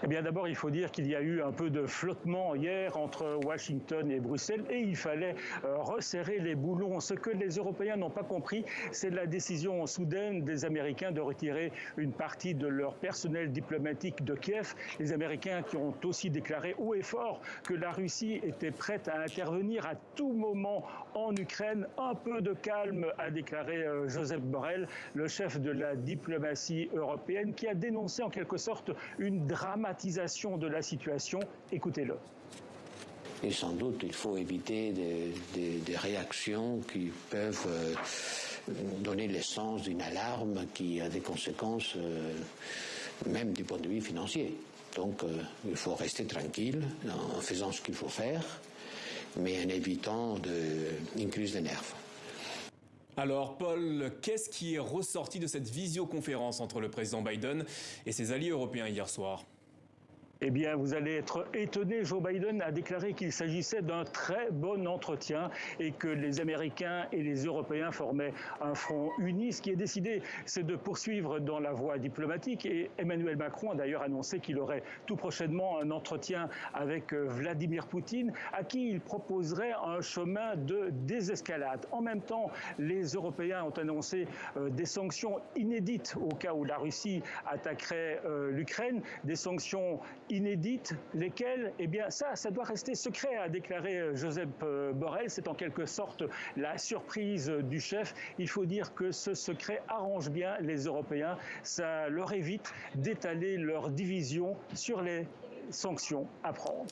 Eh bien, d'abord, il faut dire qu'il y a eu un peu de flottement hier entre Washington et Bruxelles et il fallait resserrer les boulons. Ce que les Européens n'ont pas compris, c'est la décision soudaine des Américains de retirer une partie de leur personnel diplomatique de Kiev. Les Américains qui ont aussi déclaré haut et fort que la Russie était prête à intervenir à tout moment en Ukraine. Un peu de calme, a déclaré Josep Borrell, le chef de la diplomatie européenne, qui a dénoncé en quelque sorte une dramatisation de la situation. Écoutez-le. Et sans doute, il faut éviter des réactions qui peuvent donner l'essence d'une alarme qui a des conséquences, même du point de vue financier. Donc, il faut rester tranquille en faisant ce qu'il faut faire, mais en évitant une crise de nerfs. Alors Paul, qu'est-ce qui est ressorti de cette visioconférence entre le président Biden et ses alliés européens hier soir ? Eh bien, vous allez être étonné. Joe Biden a déclaré qu'il s'agissait d'un très bon entretien et que les Américains et les Européens formaient un front uni. Ce qui est décidé, c'est de poursuivre dans la voie diplomatique. Et Emmanuel Macron a d'ailleurs annoncé qu'il aurait tout prochainement un entretien avec Vladimir Poutine, à qui il proposerait un chemin de désescalade. En même temps, les Européens ont annoncé des sanctions inédites au cas où la Russie attaquerait l'Ukraine, des sanctions inédites, lesquelles, eh bien ça doit rester secret, a déclaré Josep Borrell. C'est en quelque sorte la surprise du chef. Il faut dire que ce secret arrange bien les Européens. Ça leur évite d'étaler leur division sur les sanctions à prendre.